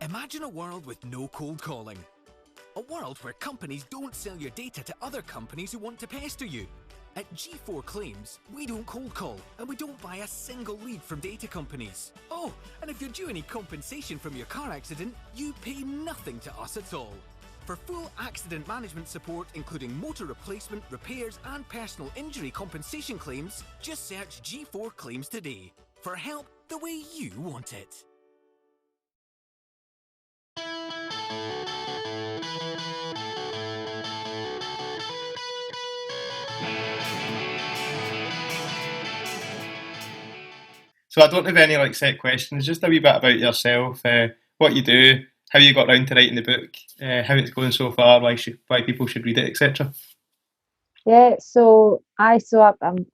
Imagine a world with no cold calling. A world where companies don't sell your data to other companies who want to pester you. At G4 Claims, we don't cold call and we don't buy a single lead from data companies. Oh, and if you're due any compensation from your car accident, you pay nothing to us at all. For full accident management support, including motor replacement, repairs and personal injury compensation claims, just search G4 Claims today. For help the way you want it. So I don't have any set questions. Just a wee bit about yourself, what you do, how you got round to writing the book, how it's going so far, why people should read it, etc. Yeah, I'm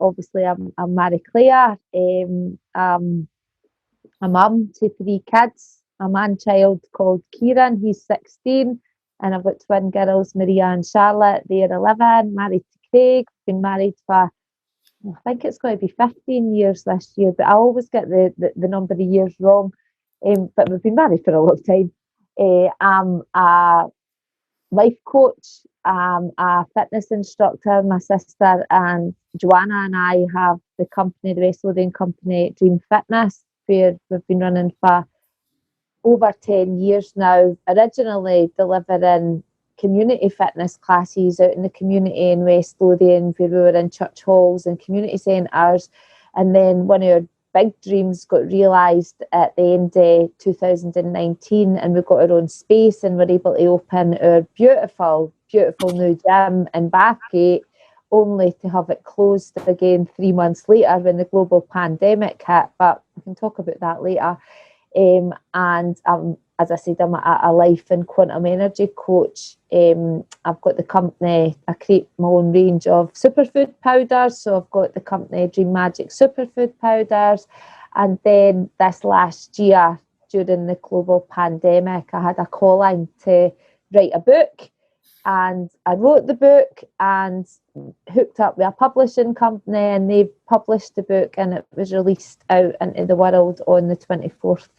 Marie-Claire. I'm a mum to three kids. A man-child called Kieran, he's 16, and I've got twin girls, Maria and Charlotte. They're 11, married to Craig. Been married for, I think it's going to be 15 years this year, but I always get the number of years wrong. But we've been married for a long time. I'm a life coach, a fitness instructor. My sister and Joanna and I have the company, the West Lothian company, Dream Fitness, where we've been running for over 10 years now, originally delivering community fitness classes out in the community in West Lothian, where we were in church halls and community centres. And then one of our big dreams got realised at the end of 2019, and we got our own space and were able to open our beautiful, beautiful new gym in Bathgate, only to have it closed again 3 months later when the global pandemic hit. But we can talk about that later. As I said, I'm a life and quantum energy coach. I've got the company, I create my own range of superfood powders. So I've got the company Dream Magic Superfood Powders. And then this last year, during the global pandemic, I had a calling to write a book. And I wrote the book and hooked up with a publishing company, and they published the book, and it was released out into the world on the 24th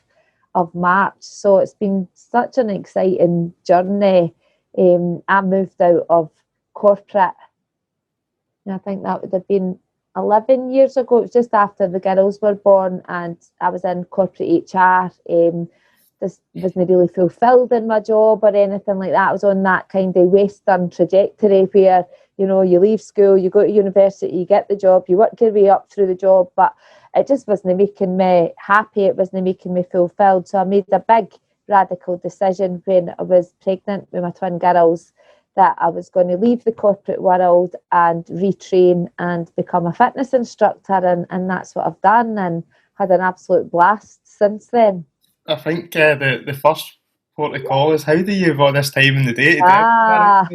of March. So it's been such an exciting journey. I moved out of corporate, and I think that would have been 11 years ago. It was just after the girls were born, and I was in corporate HR. This wasn't really fulfilled in my job or anything like that. I was on that kind of Western trajectory where, you leave school, you go to university, you get the job, you work your way up through the job, but it just wasn't making me happy. It wasn't making me fulfilled. So I made a big radical decision when I was pregnant with my twin girls that I was going to leave the corporate world and retrain and become a fitness instructor. And that's what I've done, and had an absolute blast since then. I think the first port of call is, how do you have all this time in the day to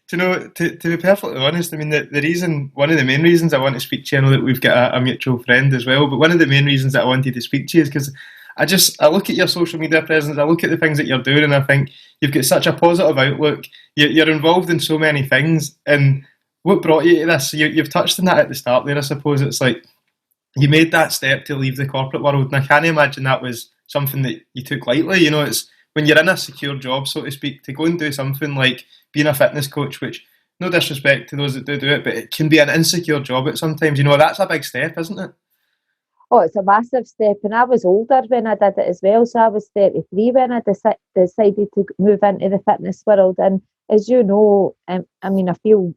do it? To be perfectly honest, I mean, one of the main reasons I want to speak to you, I know that we've got a mutual friend as well, but one of the main reasons that I wanted to speak to you is because I look at your social media presence, I look at the things that you're doing, and I think you've got such a positive outlook. You're involved in so many things, and what brought you to this? You've touched on that at the start there. I suppose it's like you made that step to leave the corporate world, and I can't imagine that was something that you took lightly. It's when you're in a secure job, so to speak, to go and do something like being a fitness coach, which, no disrespect to those that do it, but it can be an insecure job at sometimes. That's a big step, isn't it? Oh, it's a massive step, and I was older when I did it as well. So I was 33 when I decided to move into the fitness world. And as you know, I feel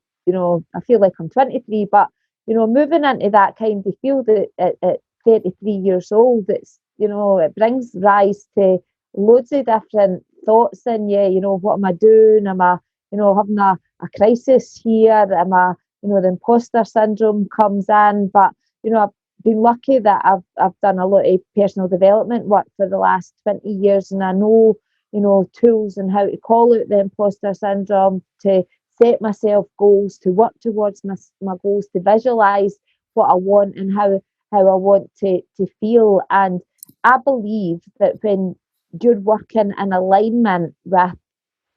like I'm 23, but moving into that kind of field at 33 years old, it brings rise to loads of different thoughts in you. What am I doing? Am I, having a crisis here? Am I, the imposter syndrome comes in? But, I've been lucky that I've done a lot of personal development work for the last 20 years, and I know, tools and how to call out the imposter syndrome, to set myself goals, to work towards my goals, to visualize what I want and how I want to feel. And I believe that when you're working in alignment with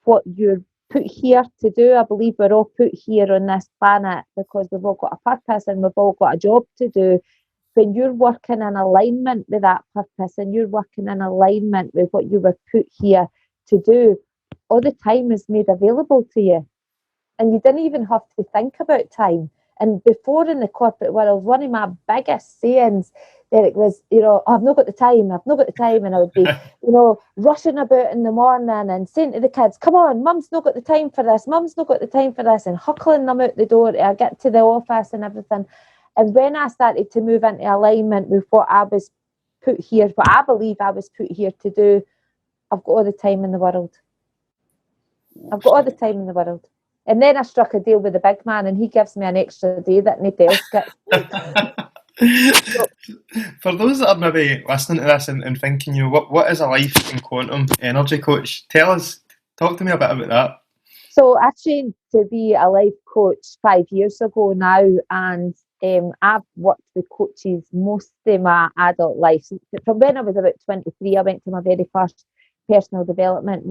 what you're put here to do, I believe we're all put here on this planet because we've all got a purpose and we've all got a job to do. when you're working in alignment with that purpose and you're working in alignment with what you were put here to do, all the time is made available to you. And you didn't even have to think about time. And before in the corporate world, one of my biggest sayings, Derek, was, oh, I've not got the time. And I would be, rushing about in the morning and saying to the kids, come on, mum's not got the time for this. And huckling them out the door till I get to the office and everything. And when I started to move into alignment with what I was put here, what I believe I was put here to do, I've got all the time in the world. And then I struck a deal with the big man, and he gives me an extra day that nobody else gets. For those that are maybe listening to this and thinking, what is a life and quantum energy coach? Talk to me a bit about that. So I trained to be a life coach 5 years ago now, and I've worked with coaches most of my adult life. From when I was about 23, I went to my very first personal development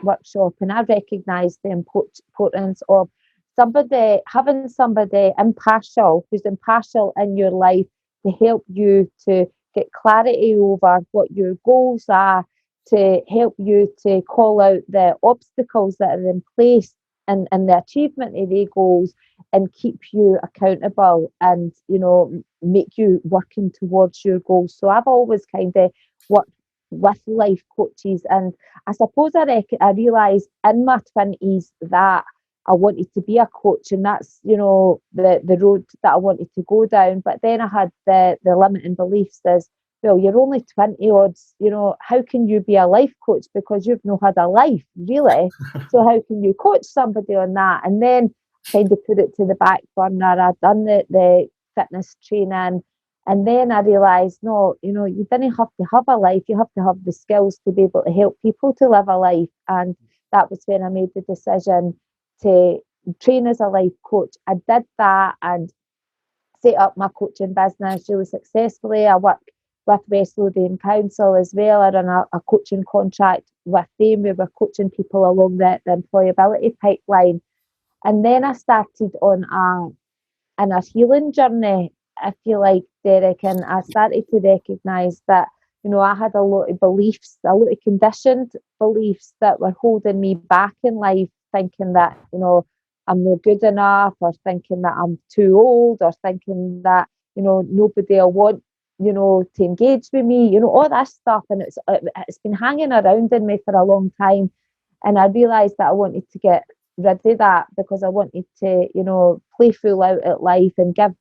workshop, and I recognised the importance of having somebody impartial, who's impartial in your life, to help you to get clarity over what your goals are, to help you to call out the obstacles that are in place and the achievement of the goals, and keep you accountable and make you working towards your goals. So I've always kind of worked with life coaches, and I suppose I realised in my 20s that I wanted to be a coach, and that's the road that I wanted to go down. But then I had the limiting beliefs as, well, you're only 20 odds, how can you be a life coach, because you've not had a life really? So how can you coach somebody on that? And then kind of put it to the back burner. I'd done the fitness training, and then I realised, no, you didn't have to have a life, you have to have the skills to be able to help people to live a life. And that was when I made the decision to train as a life coach. I did that and set up my coaching business really successfully. I work with West Lothian Council as well. I run a coaching contract with them. We were coaching people along the employability pipeline. And then I started on a healing journey, I feel like, Derek, and I started to recognise that, I had a lot of beliefs, a lot of conditioned beliefs that were holding me back in life, thinking that, I'm not good enough, or thinking that I'm too old, or thinking that, nobody will want, to engage with me, all that stuff. And it's been hanging around in me for a long time. And I realised that I wanted to get rid of that, because I wanted to, play full out at life and give,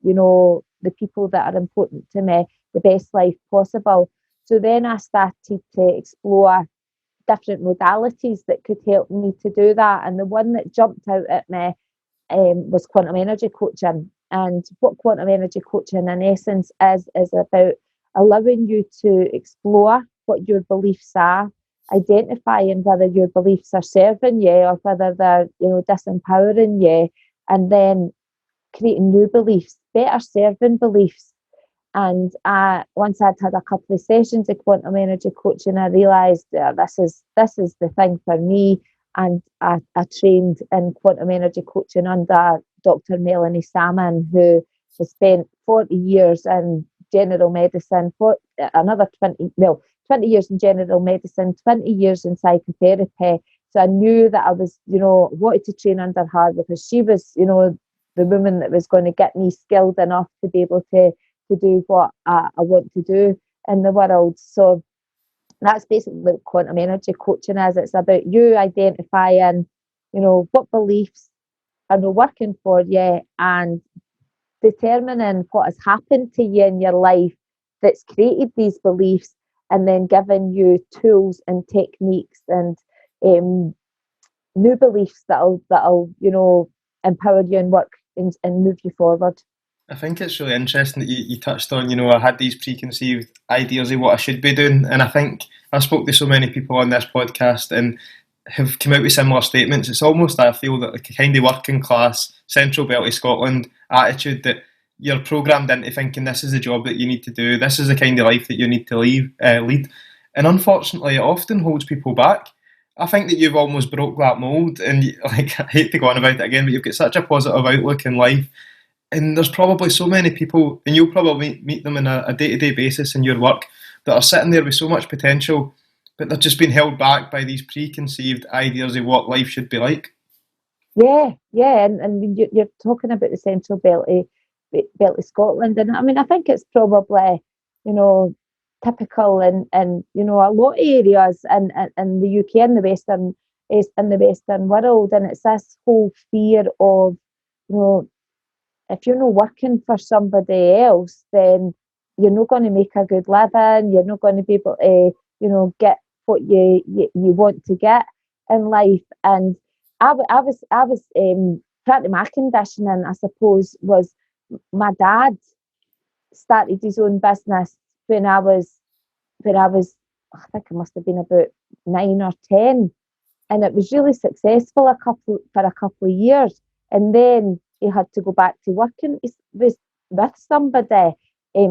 the people that are important to me the best life possible. So then I started to explore different modalities that could help me to do that. And the one that jumped out at me was quantum energy coaching. And what quantum energy coaching in essence is about allowing you to explore what your beliefs are, identifying whether your beliefs are serving you or whether they're disempowering you, and then creating new beliefs, better serving beliefs. And once I'd had a couple of sessions of quantum energy coaching, I realised this is the thing for me. And I trained in quantum energy coaching under Dr. Melanie Salmon, who has spent 40 years in general medicine, for another 20 years in general medicine, 20 years in psychotherapy. So I knew that I was, wanted to train under her, because she was, the woman that was going to get me skilled enough to be able to do what I want to do in the world. So that's basically what quantum energy coaching is. It's about you identifying, what beliefs are not working for you, and determining what has happened to you in your life that's created these beliefs, and then giving you tools and techniques and new beliefs that'll empower you and work and move you forward. I think it's really interesting that you touched on, I had these preconceived ideas of what I should be doing. And I think I spoke to so many people on this podcast and have come out with similar statements. It's almost, I feel, that like a kind of working class, central belt of Scotland attitude, that you're programmed into thinking this is the job that you need to do, this is the kind of life that you need to lead. And unfortunately, it often holds people back. I think that you've almost broke that mould, and I hate to go on about it again, but you've got such a positive outlook in life. and there's probably so many people, and you'll probably meet them on a day-to-day basis in your work, that are sitting there with so much potential, but they're just being held back by these preconceived ideas of what life should be like. Yeah, and you're talking about the Central Belt of Scotland, and I mean, I think it's probably, you know, typical in you know, a lot of areas in the UK and the Western world, and it's this whole fear of, you know, if you're not working for somebody else, then you're not going to make a good living. You're not going to be able to, you know, get what you want to get in life. And I was part of my conditioning, I suppose, was my dad started his own business when I was I think I must have been about 9 or 10, and it was really successful for a couple of years, and then he had to go back to working with somebody.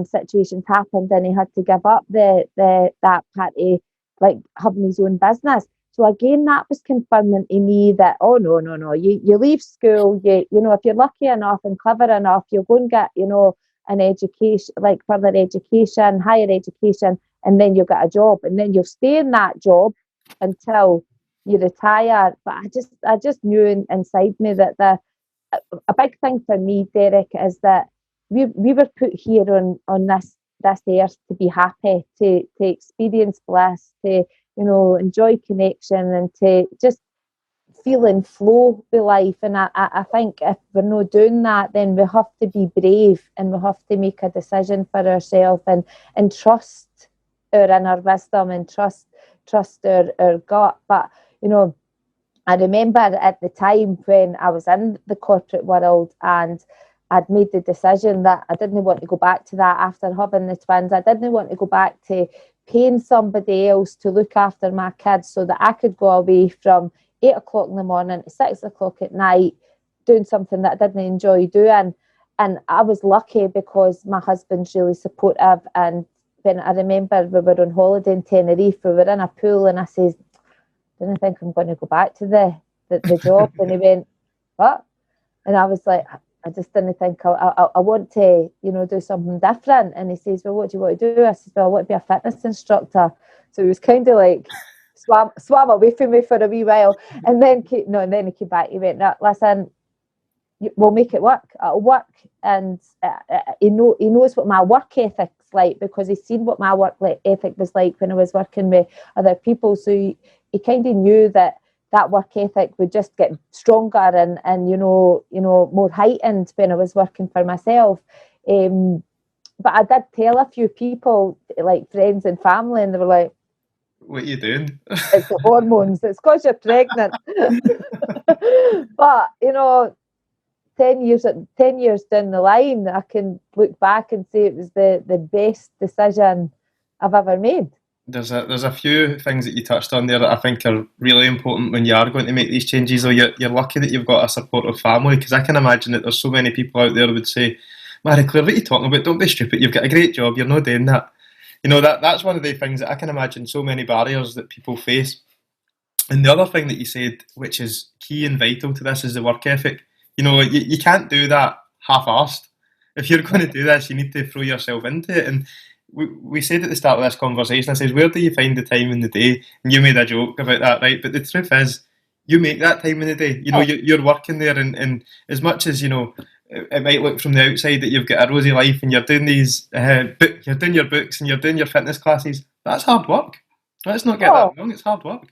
Situations happened, and he had to give up that part of like having his own business. So again, that was confirming to me that, oh no, you leave school, you know, if you're lucky enough and clever enough, you'll go and get, you know, an education, like further education, higher education, and then you'll get a job, and then you'll stay in that job until you retire. But I just knew inside me that a big thing for me, Derek, is that we were put here on this earth to be happy, to experience bliss, to, you know, enjoy connection, and to just feel in flow with life. And I think if we're not doing that, then we have to be brave, and we have to make a decision for ourselves, and trust our inner wisdom, and trust our gut. But, you know, I remember at the time when I was in the corporate world, and I'd made the decision that I didn't want to go back to that after having the twins. I didn't want to go back to paying somebody else to look after my kids so that I could go away from 8 o'clock in the morning to 6 o'clock at night doing something that I didn't enjoy doing. And I was lucky because my husband's really supportive. And when I remember we were on holiday in Tenerife, we were in a pool, and I says, I don't think I'm going to go back to the job. And he went, what? And I was like, I just didn't think I want to, you know, do something different. And he says, well, what do you want to do? I said, well, I want to be a fitness instructor. So he was kind of like swam away from me for a wee while, and then he came back. He went, no, listen, we'll make it work. It'll work. And he knows what my work ethic's like, because he's seen what my work ethic was like when I was working with other people. So he kind of knew that work ethic would just get stronger and you know more heightened when I was working for myself. But I did tell a few people, like friends and family, and they were like, what are you doing? It's the hormones, it's because you're pregnant. But, you know, 10 years down the line, I can look back and say it was the best decision I've ever made. There's a few things that you touched on there that I think are really important when you are going to make these changes. Or you're lucky that you've got a supportive family, because I can imagine that there's so many people out there who would say, Marie-Claire, what are you talking about? Don't be stupid. You've got a great job. You're not doing that. You know, that's one of the things that I can imagine, so many barriers that people face. And the other thing that you said, which is key and vital to this, is the work ethic. You know, you can't do that half-arsed. If you're going to do this, you need to throw yourself into it. And we said at the start of this conversation, I said, where do you find the time in the day? And you made a joke about that, right? But the truth is, you make that time in the day. You know, you're working there, and as much as, you know, it might look from the outside that you've got a rosy life and you're doing these, you're doing your books and you're doing your fitness classes, that's hard work. Let's not get that wrong. It's hard work.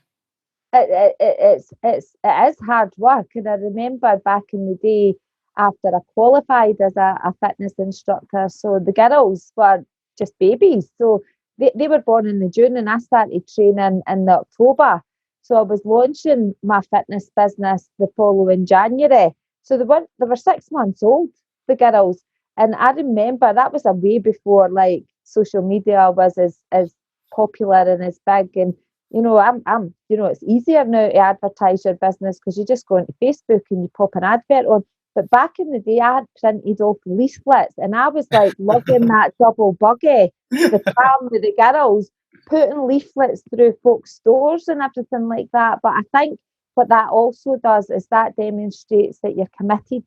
It is hard work. And I remember back in the day, after I qualified as a fitness instructor, so the girls were just babies. So they were born in the June, and I started training in the October. So I was launching my fitness business the following January. So they were 6 months old, the girls. And I remember that was a way before like social media was as popular and as big. And, you know, I'm you know, it's easier now to advertise your business because you just go into Facebook and you pop an advert on. But back in the day, I had printed off leaflets, and I was like lugging that double buggy, the pram with the girls, putting leaflets through folks' stores and everything like that. But I think what that also does is that demonstrates that you're committed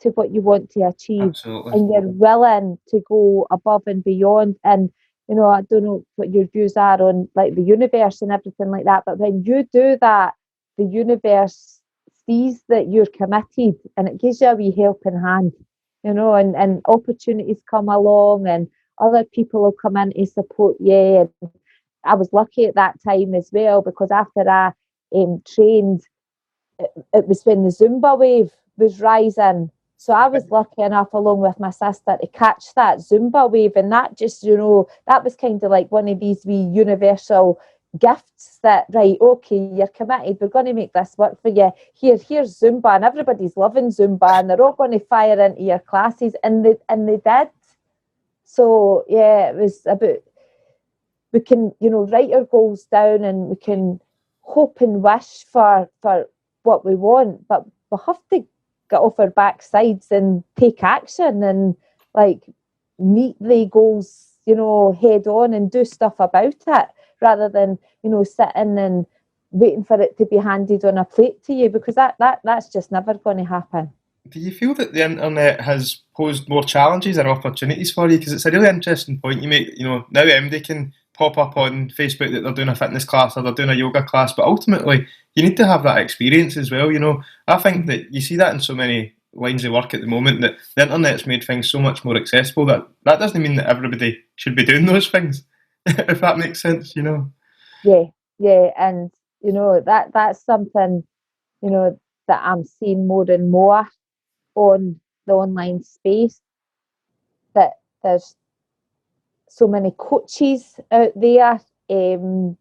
to what you want to achieve. Absolutely. And you're willing to go above and beyond. And I don't know what your views are on like the universe and everything like that, but when you do that, the universe sees that you're committed, and it gives you a wee helping hand, and opportunities come along, and other people will come in to support you. And I was lucky at that time as well, because after I trained, it was when the Zumba wave was rising. So I was lucky enough, along with my sister, to catch that Zumba wave. And that just, that was kind of like one of these wee universal gifts that, right, okay, you're committed. We're going to make this work for you. Here's Zumba, and everybody's loving Zumba, and they're all going to fire into your classes. And they did. So, yeah, it was about, we can, write our goals down, and we can hope and wish for what we want, but we have to get off our backsides and take action and like meet the goals, head on and do stuff about it, rather than, sitting and waiting for it to be handed on a plate to you, because that's just never going to happen. Do you feel that the internet has posed more challenges or opportunities for you? Because it's a really interesting point you make. Now MD can pop up on Facebook that they're doing a fitness class or they're doing a yoga class, but ultimately you need to have that experience as well. I think that you see that in so many lines of work at the moment, that the internet's made things so much more accessible that doesn't mean that everybody should be doing those things, if that makes sense, Yeah, and that's something that I'm seeing more and more on the online space, that there's so many coaches out there. I'm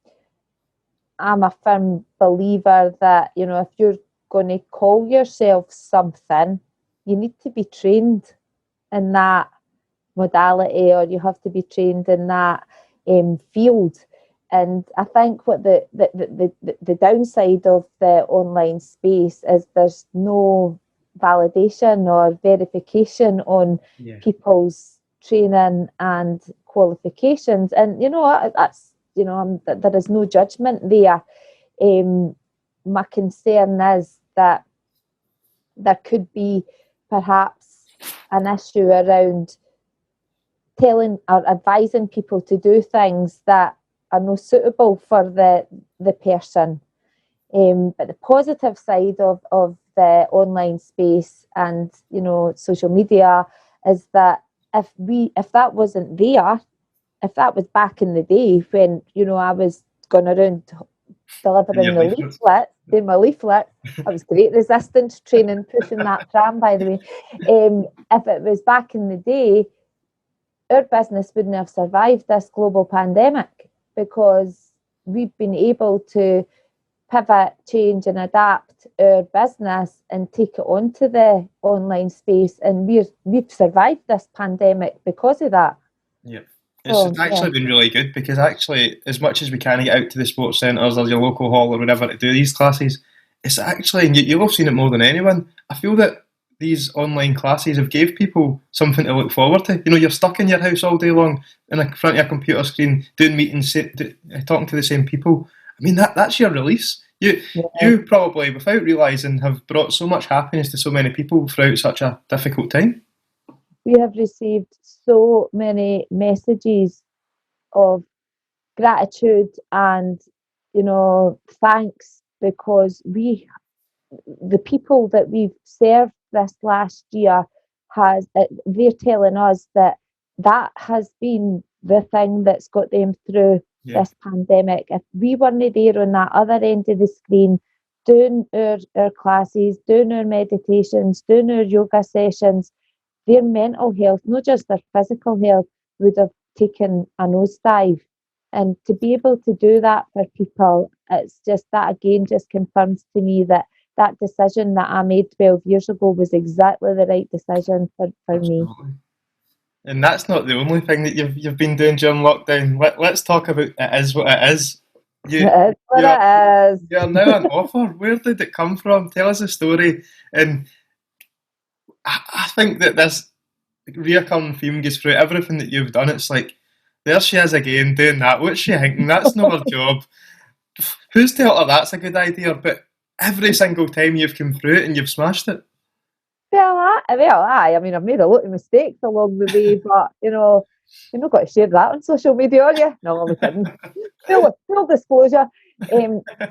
a firm believer that, if you're going to call yourself something, you need to be trained in that modality, or you have to be trained in that field. And I think what the downside of the online space is there's no validation or verification on people's training and qualifications. And, that's, there is no judgment there. My concern is that there could be perhaps an issue around telling or advising people to do things that are not suitable for the person. But the positive side of the online space and, social media is that if that wasn't there, if that was back in the day when, I was going around delivering the leaflet, doing my leaflet, I was great resistance training, pushing that tram, by the way. If it was back in the day, our business wouldn't have survived this global pandemic, because we've been able to pivot, change and adapt our business and take it onto the online space, and we've survived this pandemic because of that. Yeah. It's actually been really good, because actually, as much as we can get out to the sports centres or your local hall or whatever to do these classes, it's actually, and you'll have seen it more than anyone, I feel that these online classes have gave people something to look forward to. You're stuck in your house all day long in front of a computer screen, doing meetings, talking to the same people. I mean, that's your release. You probably, without realising, have brought so much happiness to so many people throughout such a difficult time. We have received so many messages of gratitude and, thanks, because the people that we've served this last year, they're telling us that has been the thing that's got them through this pandemic. If we weren't there on that other end of the screen, doing our classes, doing our meditations, doing our yoga sessions, their mental health, not just their physical health, would have taken a nosedive. And to be able to do that for people, it's just that again just confirms to me that decision that I made 12 years ago was exactly the right decision for me. And that's not the only thing that you've been doing during lockdown. Let's talk about It Is What It Is. It is what it is. You're now an author. Where did it come from? Tell us a story. And I think that this reoccurring theme goes through everything that you've done. It's like, there she is again doing that. What's she thinking? That's not her job. Who's to tell her that's a good idea? But every single time you've come through it and you've smashed it. Aye. I mean, I've made a lot of mistakes along the way, but you're not got to share that on social media, are you? No, I'm kidding. Full disclosure.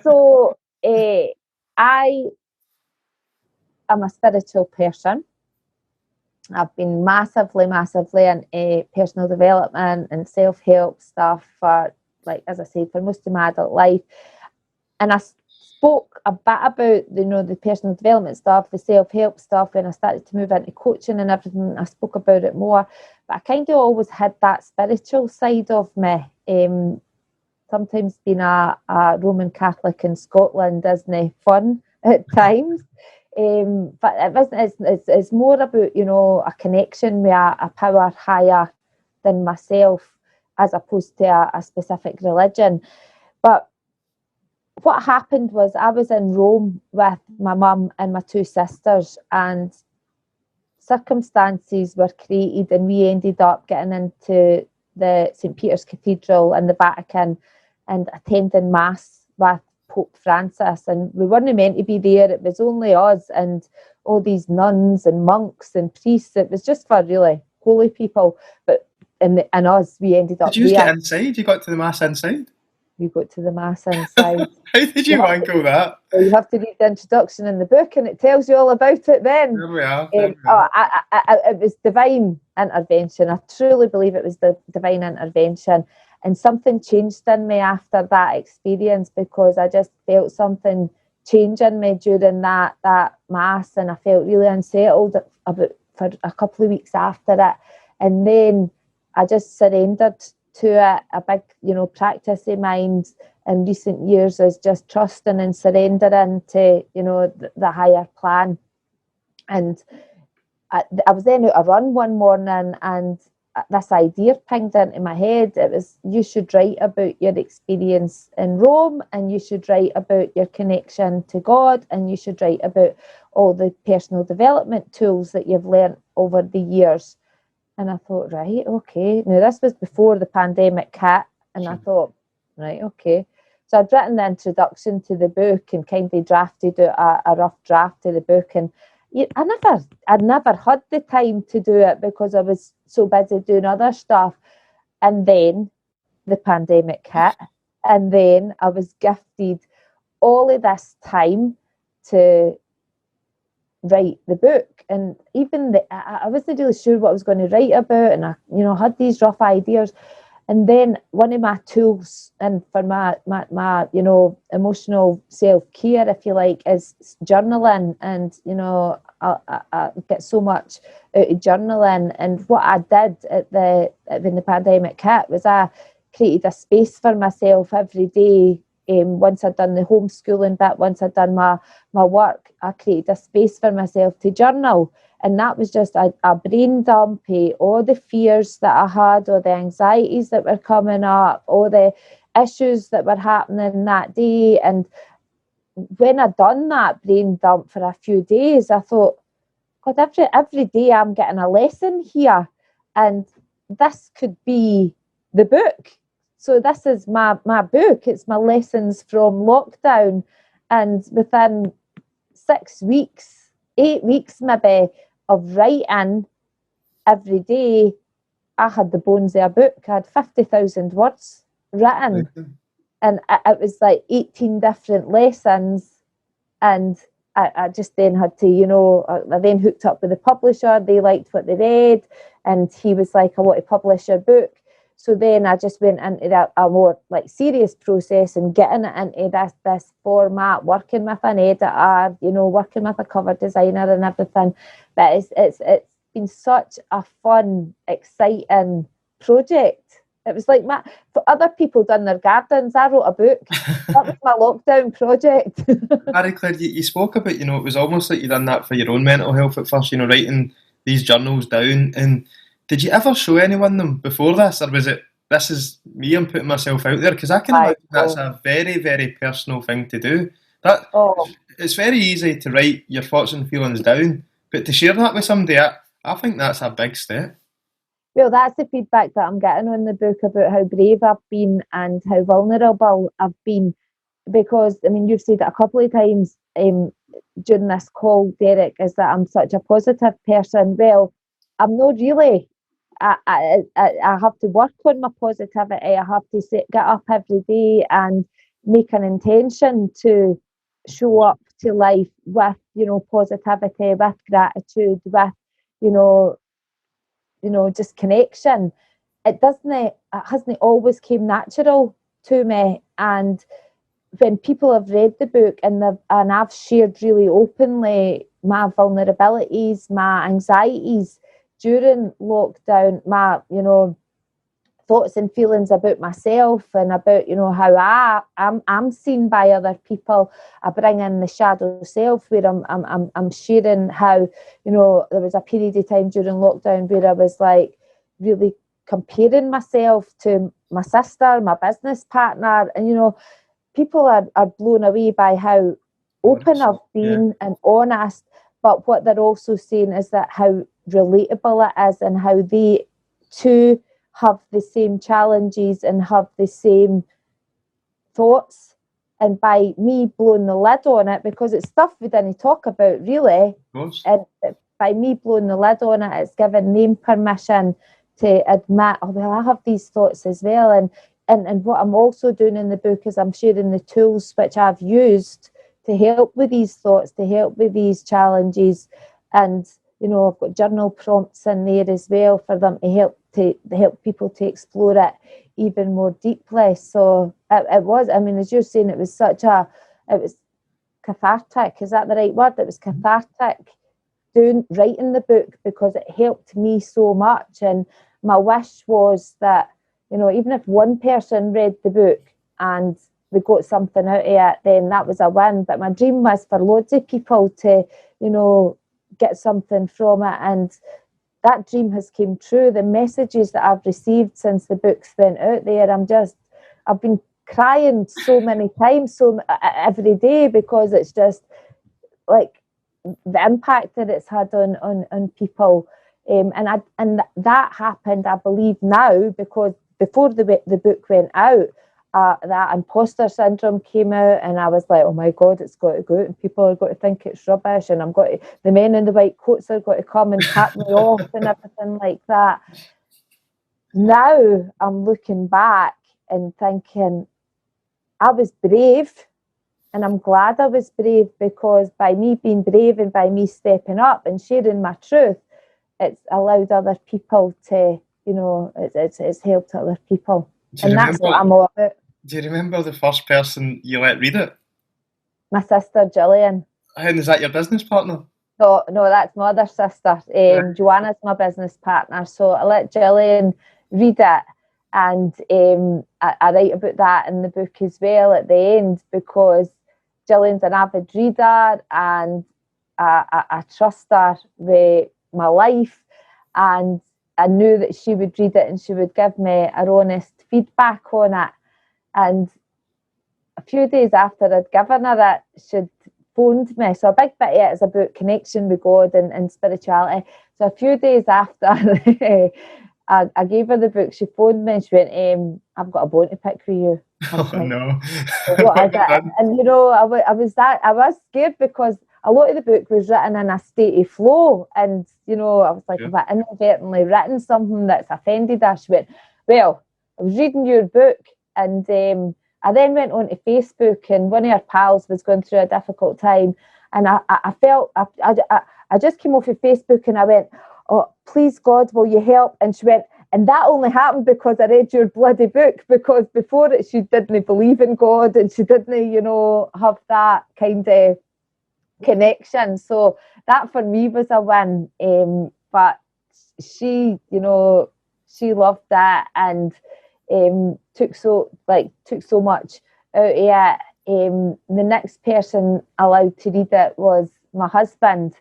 So I am a spiritual person. I've been massively into personal development and self-help stuff for, like, as I said, for most of my adult life. And I spoke a bit about, the personal development stuff, the self-help stuff, when I started to move into coaching and everything. I spoke about it more. But I kind of always had that spiritual side of me. Sometimes being a Roman Catholic in Scotland isn't fun at times. But it's more about, a connection with a power higher than myself, as opposed to a specific religion. But what happened was, I was in Rome with my mum and my two sisters, and circumstances were created, and we ended up getting into the St. Peter's Cathedral in the Vatican and attending Mass with Pope Francis, and we weren't meant to be there. It was only us and all these nuns and monks and priests. It was just for really holy people, but and us, we ended up. Did you get inside? You got to the Mass inside? We got to the Mass inside. How did you wangle that? Well, you have to read the introduction in the book, and it tells you all about it then. There we are. It was divine intervention. I truly believe it was the divine intervention. And something changed in me after that experience, because I just felt something change in me during that Mass, and I felt really unsettled for a couple of weeks after it. And then I just surrendered to it. A big, practice of mine in recent years is just trusting and surrendering to, the higher plan. And I was then out a run one morning, and this idea pinged into my head. It was, you should write about your experience in Rome, and you should write about your connection to God, and you should write about all the personal development tools that you've learned over the years. And I thought, right, okay. Now, this was before the pandemic hit, and I thought, right, okay. So I'd written the introduction to the book and kind of drafted out a rough draft of the book, and I'd never had the time to do it because I was so busy doing other stuff. And then the pandemic hit, and then I was gifted all of this time to write the book. And even I wasn't really sure what I was going to write about, and I had these rough ideas. And then one of my tools, and for my emotional self-care, if you like, is journaling. And I get so much out of journaling. And what I did when the pandemic hit was, I created a space for myself every day. Once I'd done the homeschooling bit, once I'd done my work, I created a space for myself to journal. And that was just a brain dump of all the fears that I had, or the anxieties that were coming up, all the issues that were happening that day. And when I'd done that brain dump for a few days, I thought, God, every day I'm getting a lesson here. And this could be the book. So this is my book. It's my lessons from lockdown. And within 6 weeks, 8 weeks maybe, of writing every day, I had the bones of a book. I had 50,000 words written. And it was like 18 different lessons. And I just then had to, I then hooked up with the publisher. They liked what they read. And he was like, I want to publish your book. So then I just went into a more like serious process and getting it into this format, working with an editor, working with a cover designer and everything. But it's been such a fun, exciting project. It was like for other people done their gardens, I wrote a book. That was my lockdown project. Marie-Claire, you spoke about, it was almost like you done that for your own mental health at first, writing these journals down. And did you ever show anyone them before this, or was it, this is me, I'm putting myself out there? Because I can imagine that's a very, very personal thing to do. It's very easy to write your thoughts and feelings down, but to share that with somebody, I think that's a big step. Well, that's the feedback that I'm getting on the book, about how brave I've been and how vulnerable I've been. Because, you've said it a couple of times, during this call, Derek, is that I'm such a positive person. Well, I'm not really. I have to work on my positivity. I have to get up every day and make an intention to show up to life with, positivity, with gratitude, with, just connection. It hasn't always came natural to me. And when people have read the book and I've shared really openly my vulnerabilities, my anxieties during lockdown, my, thoughts and feelings about myself and about, how I'm seen by other people. I bring in the shadow self where I'm sharing how, there was a period of time during lockdown where I was like really comparing myself to my sister, my business partner, and people are blown away by how open I've been and honest, but what they're also saying is that how relatable it is and how they too have the same challenges and have the same thoughts. And by me blowing the lid on it, because it's stuff we didn't talk about really, and by me blowing the lid on it, it's given them permission to admit, oh well, I have these thoughts as well. And what I'm also doing in the book is I'm sharing the tools which I've used to help with these thoughts, to help with these challenges. And, I've got journal prompts in there as well for them to help people to explore it even more deeply. So it was, as you're saying, it was cathartic. Is that the right word? It was cathartic writing the book because it helped me so much. And my wish was that, even if one person read the book and they got something out of it, then that was a win. But my dream was for loads of people to, get something from it. And that dream has came true. The messages that I've received since the books went out there, I've been crying so many times, every day, because it's just like the impact that it's had on people. And that happened, I believe now, because before the book went out, that imposter syndrome came out, and I was like, oh my God, it's got to go out, and people are going to think it's rubbish, and the men in the white coats are going to come and tap me off and everything like that. Now I'm looking back and thinking I was brave, and I'm glad I was brave, because by me being brave and by me stepping up and sharing my truth, it's allowed other people to, it's helped other people. And that's what I'm all about. Do you remember the first person you let read it? My sister, Gillian. And is that your business partner? No, that's my other sister. Joanna's my business partner. So I let Gillian read it. And I write about that in the book as well at the end, because Gillian's an avid reader, and I trust her with my life. And I knew that she would read it and she would give me her honest feedback on it. And a few days after I'd given her it, she'd phoned me. So a big bit of it is about connection with God and spirituality. So a few days after I gave her the book, she phoned me and she went, I've got a bone to pick for you. Oh, like, no. What is it? And I was scared, because a lot of the book was written in a state of flow, and I was like, have I inadvertently written something that's offended her? She went, well, I was reading your book, and I then went on to Facebook, and one of her pals was going through a difficult time, and I felt I just came off of Facebook and I went, oh, please God, will you help? And she went, and that only happened because I read your bloody book, because before it she didn't believe in God, and she didn't have that kind of connection. So that for me was a win. But she loved that, and took so much out of it. The next person allowed to read it was my husband,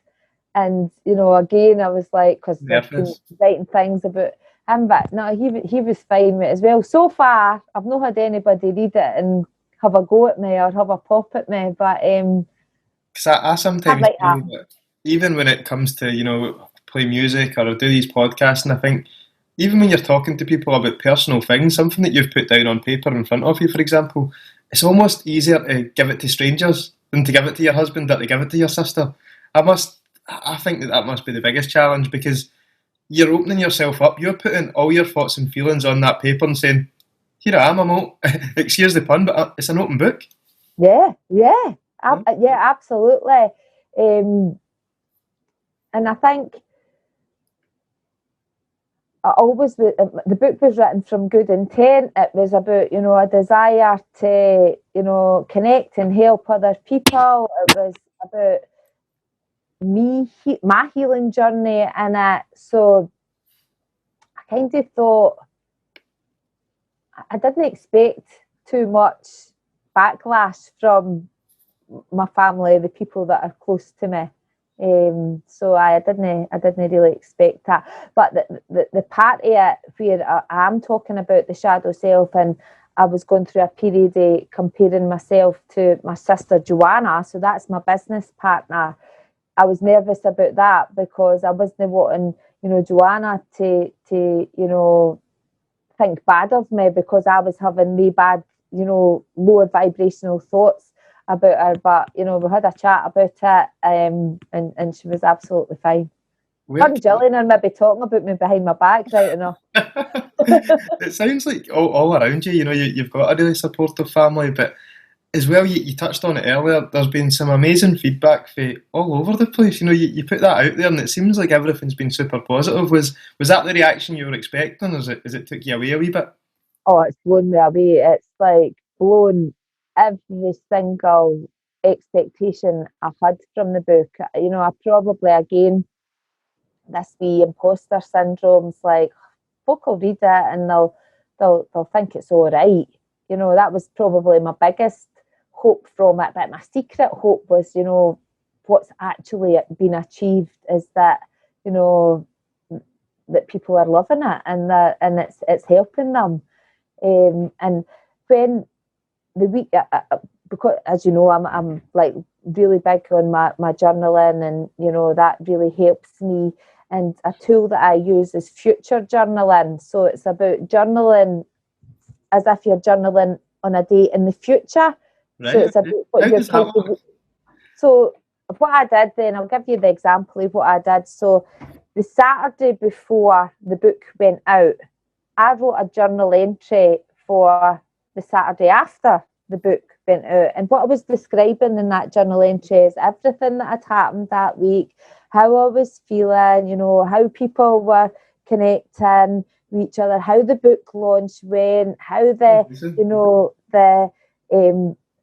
and again I was like, because I've been writing things about him, but no, he was fine with it as well. So far I've not had anybody read it and have a go at me or have a pop at me, but because I sometimes feel that even when it comes to play music or do these podcasts, and I think even when you're talking to people about personal things, something that you've put down on paper in front of you, for example, it's almost easier to give it to strangers than to give it to your husband or to give it to your sister. I think that must be the biggest challenge, because you're opening yourself up. You're putting all your thoughts and feelings on that paper and saying, "Here I am. Excuse the pun, but it's an open book." Yeah, absolutely. And I think the book was written from good intent. It was about, a desire to, connect and help other people. It was about my healing journey in it. So I kind of thought, I didn't expect too much backlash from my family, the people that are close to me. So I didn't really expect that. But the part of it where I'm talking about the shadow self, and I was going through a period of comparing myself to my sister Joanna, so that's my business partner. I was nervous about that because I wasn't wanting, Joanna to think bad of me because I was having really bad, lower vibrational thoughts about her. But we had a chat about it, and she was absolutely fine. And Gillian are maybe talking about me behind my back right enough. It sounds like all around you, you've got a really supportive family, but as well, you touched on it earlier, there's been some amazing feedback for all over the place. You put that out there and it seems like everything's been super positive. Was that the reaction you were expecting, or is it took you away a wee bit? Oh, it's blown me away. It's like blown every single expectation I had from the book. I probably, again, this wee imposter syndrome's like, folk will read it and they'll think it's all right. That was probably my biggest hope from it. But my secret hope was, what's actually been achieved is that, that people are loving it and it's helping them. And when the week, because as you know, I'm like really big on my journaling, and that really helps me. And a tool that I use is future journaling. So it's about journaling as if you're journaling on a day in the future. Right. So it's about what you're kind of. So what I did then, I'll give you the example of what I did. So the Saturday before the book went out, I wrote a journal entry for the Saturday after the book went out. And what I was describing in that journal entry is everything that had happened that week, how I was feeling, how people were connecting with each other, how the book launch went, how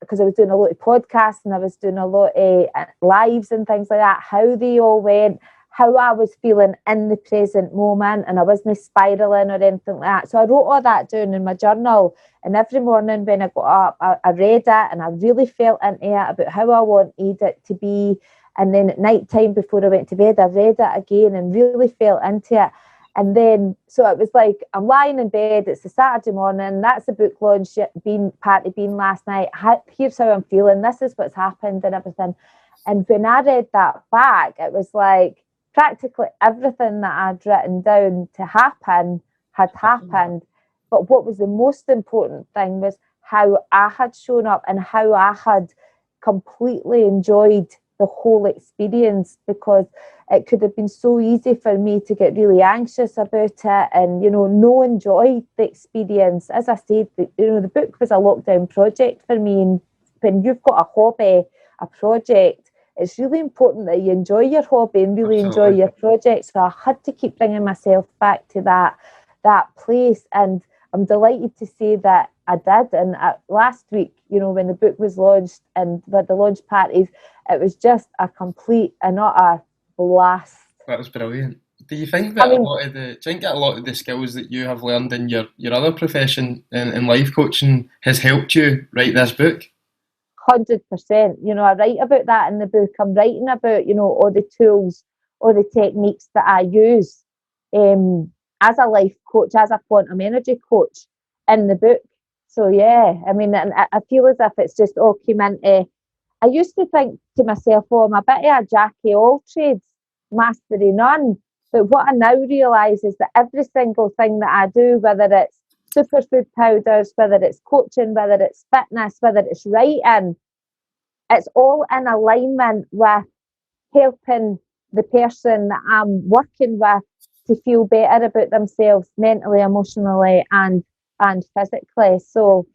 because I was doing a lot of podcasts and I was doing a lot of lives and things like that, how they all went, how I was feeling in the present moment, and I wasn't spiraling or anything like that. So I wrote all that down in my journal, and every morning when I got up, I read it and I really felt into it about how I wanted it to be. And then at night time before I went to bed, I read it again and really felt into it. And then, so it was like, I'm lying in bed, it's a Saturday morning, that's the book launch party been last night, here's how I'm feeling, this is what's happened and everything. And when I read that back, it was like practically everything that I'd written down to happen had happened. But what was the most important thing was how I had shown up and how I had completely enjoyed the whole experience, because it could have been so easy for me to get really anxious about it and, no enjoy the experience. As I said, the book was a lockdown project for me. And when you've got a hobby, a project, it's really important that you enjoy your hobby and really enjoy your project. So I had to keep bringing myself back to that place. And I'm delighted to say that I did. And last week, when the book was launched and with the launch parties, it was just a complete and utter blast. That was brilliant. Do you think that a lot of the skills that you have learned in your other profession in life coaching has helped you write this book? 100%. I write about that in the book. I'm writing about, all the tools, all the techniques that I use as a life coach, as a quantum energy coach in the book. So yeah, I mean, I feel as if it's just all came into. I used to think to myself, I'm a bit of a jack of all trades, mastery none. But what I now realise is that every single thing that I do, whether it's superfood powders, whether it's coaching, whether it's fitness, whether it's writing, it's all in alignment with helping the person that I'm working with to feel better about themselves mentally, emotionally, and physically. So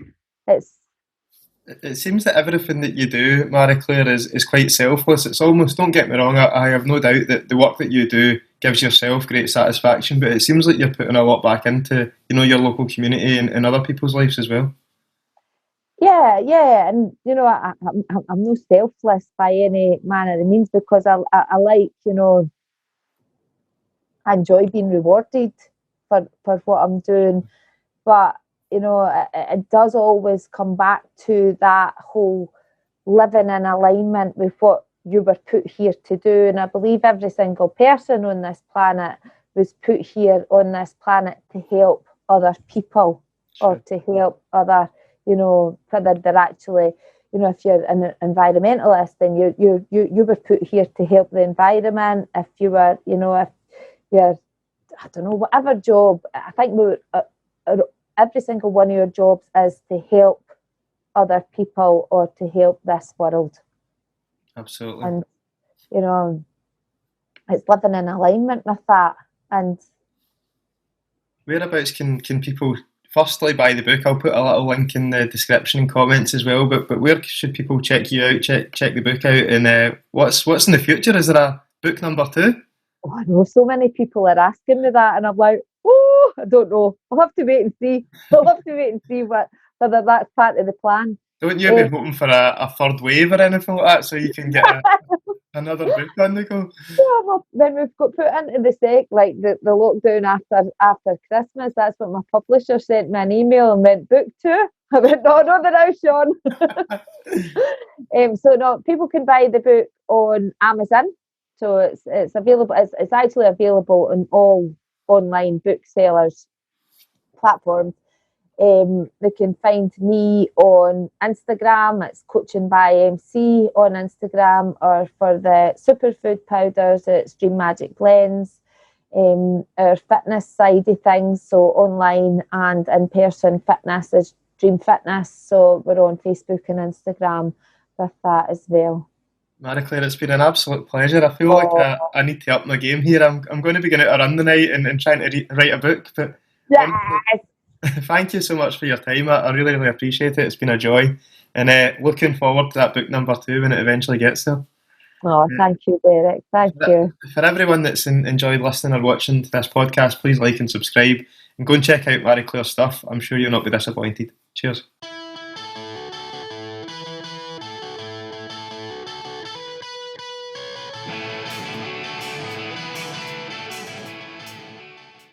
it seems that everything that you do, Marie-Claire, is quite selfless. It's almost, don't get me wrong, I have no doubt that the work that you do gives yourself great satisfaction, but it seems like you're putting a lot back into, your local community and other people's lives as well. Yeah, and I'm no selfless by any manner of means, because I like, I enjoy being rewarded for what I'm doing, but it does always come back to that whole living in alignment with what you were put here to do. And I believe every single person on this planet was put here on this planet to help other people, or to help other, whether they're actually, if you're an environmentalist, then you were put here to help the environment. If you were, if you're, I don't know, whatever job, I think every single one of your jobs is to help other people or to help this world. Absolutely. And, it's living in alignment with that. And whereabouts can people firstly buy the book? I'll put a little link in the description and comments as well, but where should people check you out, check the book out, and what's in the future? Is there a book number 2? Oh, I know, so many people are asking me that, and I'm like, I don't know. I'll have to wait and see. Whether that's part of the plan. Don't you be hoping for a third wave or anything like that, so you can get another book on the go? Yeah, well, then we've got put into the lockdown after Christmas. That's what my publisher sent me an email and went, book 2. I went, no, they're out, Sean. So no, people can buy the book on Amazon. So it's available. It's actually available on all online booksellers platforms. They can find me on Instagram. It's Coaching by MC on Instagram, or for the superfood powders, it's Dream Magic Blends. Our fitness side of things, so online and in-person fitness, is Dream Fitness. So we're on Facebook and Instagram with that as well. Marie-Claire, it's been an absolute pleasure. I feel like I need to up my game here. I'm going to be going out a run tonight and trying to write a book. But yes. Thank you so much for your time. I really, really appreciate it. It's been a joy. And looking forward to that book number 2 when it eventually gets there. Oh, thank you, Derek. Thank you. For everyone that's enjoyed listening or watching to this podcast, please like and subscribe. And go and check out Marie-Claire's stuff. I'm sure you'll not be disappointed. Cheers.